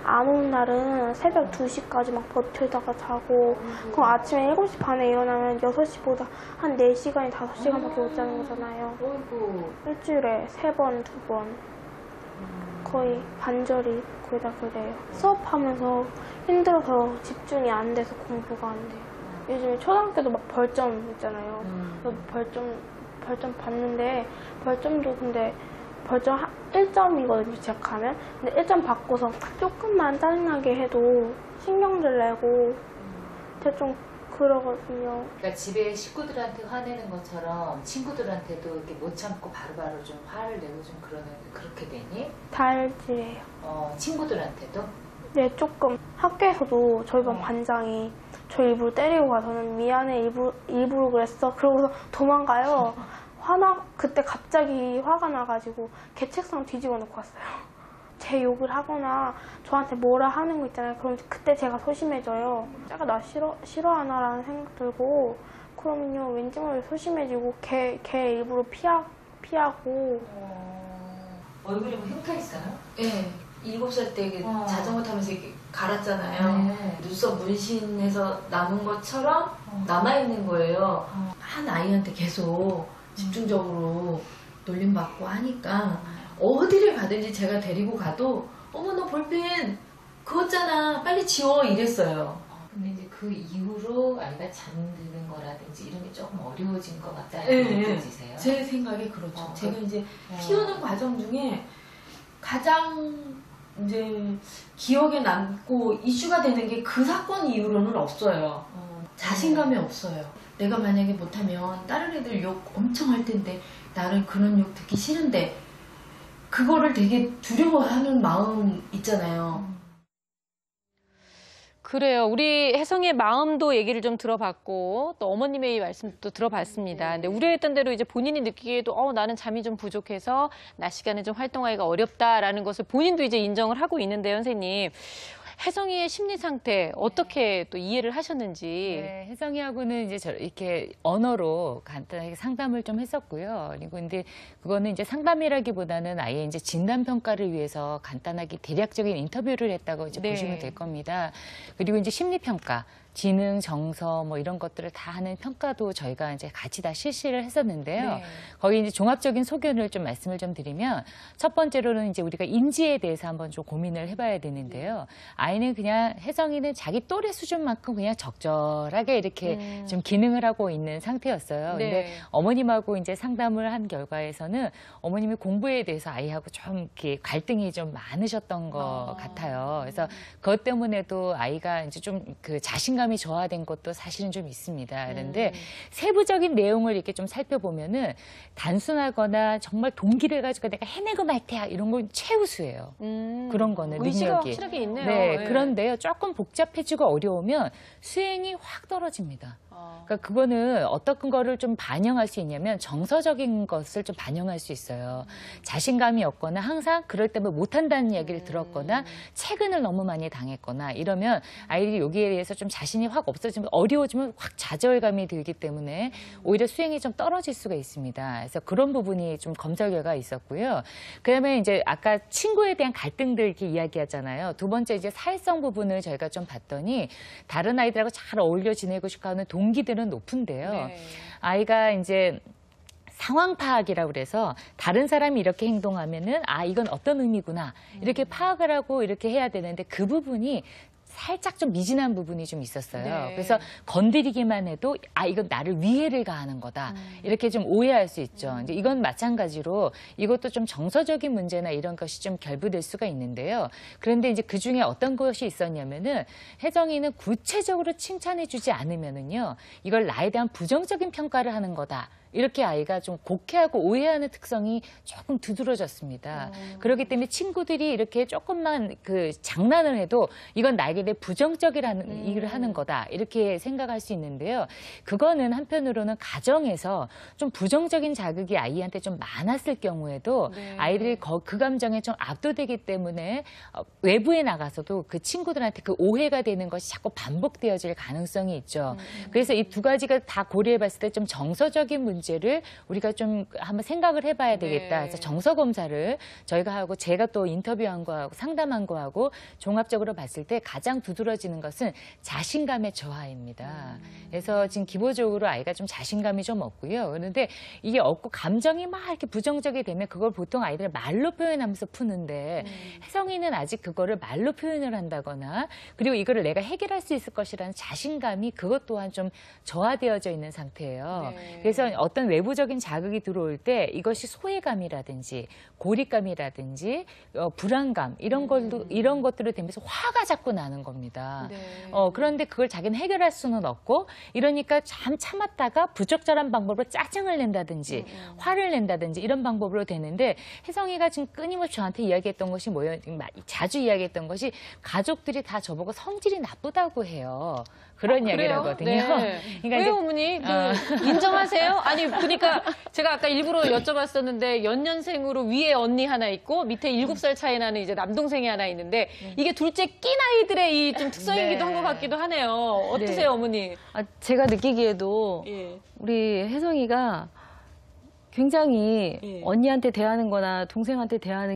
안 오는 날은 새벽 2시까지 막 버틸다가 자고 그럼 아침에 7시 반에 일어나면 6시보다 한 4시간이 5시간밖에 못 자는 거잖아요. 일주일에 3번, 2번 거의 반절이 거의 다 그래요. 수업하면서 힘들어서 집중이 안 돼서 공부가 안 돼요. 요즘에 초등학교도 막 벌점 있잖아요. 벌점 받는데 벌점도 근데 벌점 1점이거든요, 제가 가면. 근데 1점 받고서 조금만 짜증나게 해도 신경질 내고 제가 좀 그러거든요. 그러니까 집에 식구들한테 화내는 것처럼 친구들한테도 이렇게 못 참고 바로바로 좀 화를 내고 좀 그렇게 되니? 다혈질이에요. 친구들한테도? 네, 조금. 학교에서도 저희 반 반장이 저 일부러 때리고 가서는 미안해, 일부러 그랬어. 그러고서 도망가요. 그때 갑자기 화가 나가지고 걔 책상 뒤집어 놓고 왔어요. 제 욕을 하거나 저한테 뭐라 하는 거 있잖아요. 그럼 그때 제가 소심해져요. 제가 나 싫어하나라는 생각 들고 그러면요 왠지 모르게 소심해지고 걔 일부러 피하고. 얼굴이 뭐 흉터 있어요? 네. 7살 때 자전거 타면서 이렇게 갈았잖아요. 네. 눈썹 문신해서 남은 것처럼 남아있는 거예요. 한 아이한테 계속 집중적으로 놀림받고 하니까 어디를 가든지 제가 데리고 가도 어머 너 볼펜 그었잖아 빨리 지워 이랬어요. 근데 이제 그 이후로 아이가 잠드는 거라든지 이런 게 조금 어려워진 것 같다는 네, 느껴지세요? 제 생각에 그렇죠. 제가 이제 키우는 과정 중에 가장 이제 기억에 남고 이슈가 되는 게 그 사건 이후로는 없어요. 자신감이 없어요. 내가 만약에 못하면 다른 애들 욕 엄청 할 텐데 나는 그런 욕 듣기 싫은데 그거를 되게 두려워하는 마음 있잖아요. 그래요. 우리 혜성이의 마음도 얘기를 좀 들어봤고 또 어머님의 말씀도 들어봤습니다. 근데 우려했던 대로 이제 본인이 느끼기에도 나는 잠이 좀 부족해서 낮 시간에 좀 활동하기가 어렵다라는 것을 본인도 이제 인정을 하고 있는데요, 선생님. 혜성이의 심리 상태 어떻게 또 이해를 하셨는지. 네, 혜성이하고는 이제 이렇게 언어로 간단하게 상담을 좀 했었고요. 그리고 근데 그거는 이제 상담이라기보다는 아예 이제 진단 평가를 위해서 간단하게 대략적인 인터뷰를 했다고 이제 보시면 될 겁니다. 그리고 이제 심리 평가. 지능, 정서 뭐 이런 것들을 다 하는 평가도 저희가 이제 같이 다 실시를 했었는데요. 거기 이제 종합적인 소견을 좀 말씀을 좀 드리면 첫 번째로는 이제 우리가 인지에 대해서 한번 좀 고민을 해봐야 되는데요. 아이는 그냥 혜성이는 자기 또래 수준만큼 그냥 적절하게 이렇게 좀 기능을 하고 있는 상태였어요. 근데 어머님하고 이제 상담을 한 결과에서는 어머님이 공부에 대해서 아이하고 좀 이렇게 갈등이 좀 많으셨던 것 같아요. 그래서 그것 때문에도 아이가 이제 좀 그 자신감이 저하된 것도 사실은 좀 있습니다. 그런데 세부적인 내용을 이렇게 좀 살펴보면은 단순하거나 정말 동기를 가지고 내가 해내고 말 테야 이런 건 최우수예요. 그런 거는 의지가 능력이. 확실하게 있네요. 네, 그런데요 조금 복잡해지고 어려우면 수행이 확 떨어집니다. 그러니까 그거는 어떤 거를 좀 반영할 수 있냐면 정서적인 것을 좀 반영할 수 있어요. 자신감이 없거나 항상 그럴 때면 못한다는 이야기를 들었거나 체근을 너무 많이 당했거나 이러면 아이들이 여기에 대해서 좀 자신이 확 없어지면 어려워지면 확 좌절감이 들기 때문에 오히려 수행이 좀 떨어질 수가 있습니다. 그래서 그런 부분이 좀 검사 결과가 있었고요. 그다음에 이제 아까 친구에 대한 갈등들 이렇게 이야기하잖아요. 두 번째 이제 사회성 부분을 저희가 좀 봤더니 다른 아이들하고 잘 어울려 지내고 싶어하는 동기들은 높은데요. 아이가 이제 상황 파악이라고 그래서 다른 사람이 이렇게 행동하면은 이건 어떤 의미구나 이렇게 파악을 하고 이렇게 해야 되는데 그 부분이 살짝 좀 미진한 부분이 좀 있었어요. 그래서 건드리기만 해도 이건 나를 위해를 가하는 거다. 이렇게 좀 오해할 수 있죠. 이제 이건 마찬가지로 이것도 좀 정서적인 문제나 이런 것이 좀 결부될 수가 있는데요. 그런데 이제 그중에 어떤 것이 있었냐면은 혜정이는 구체적으로 칭찬해주지 않으면은요. 이걸 나에 대한 부정적인 평가를 하는 거다. 이렇게 아이가 좀 곡해하고 오해하는 특성이 조금 두드러졌습니다. 그렇기 때문에 친구들이 이렇게 조금만 그 장난을 해도 이건 나에게 내 부정적이라는 일을 하는 거다. 이렇게 생각할 수 있는데요. 그거는 한편으로는 가정에서 좀 부정적인 자극이 아이한테 좀 많았을 경우에도 아이들이 그 감정에 좀 압도되기 때문에 외부에 나가서도 그 친구들한테 그 오해가 되는 것이 자꾸 반복되어질 가능성이 있죠. 그래서 이 두 가지가 다 고려해 봤을 때 좀 정서적인 문제 문제를 우리가 좀 한번 생각을 해봐야 되겠다. 네. 그래서 정서 검사를 저희가 하고 제가 또 인터뷰한 거하고 상담한 거하고 종합적으로 봤을 때 가장 두드러지는 것은 자신감의 저하입니다. 그래서 지금 기본적으로 아이가 좀 자신감이 좀 없고요. 그런데 이게 없고 감정이 막 이렇게 부정적이 되면 그걸 보통 아이들은 말로 표현하면서 푸는데 혜성이는 아직 그거를 말로 표현을 한다거나 그리고 이거를 내가 해결할 수 있을 것이라는 자신감이 그것 또한 좀 저하되어져 있는 상태예요. 네. 그래서 어떤 외부적인 자극이 들어올 때 이것이 소외감이라든지 고립감이라든지 불안감 이런 것들을 되면서 화가 자꾸 나는 겁니다. 네. 그런데 그걸 자기는 해결할 수는 없고 이러니까 참았다가 부적절한 방법으로 짜증을 낸다든지 화를 낸다든지 이런 방법으로 되는데 혜성이가 지금 끊임없이 저한테 이야기했던 것이 뭐예요? 자주 이야기했던 것이 가족들이 다 저보고 성질이 나쁘다고 해요. 그런 이야기를 그래요? 하거든요. 네. 그러니까 왜요, 이제 어머니? 인정하세요? 아니, 그러니까 제가 아까 일부러 여쭤봤었는데 연년생으로 위에 언니 하나 있고 밑에 7살 차이 나는 이제 남동생이 하나 있는데 이게 둘째 낀 아이들의 이 좀 특성이기도 한 것 같기도 하네요. 어떠세요, 네. 어머니? 제가 느끼기에도 예. 우리 혜성이가 굉장히 예. 언니한테 대하는 거나 동생한테 대하는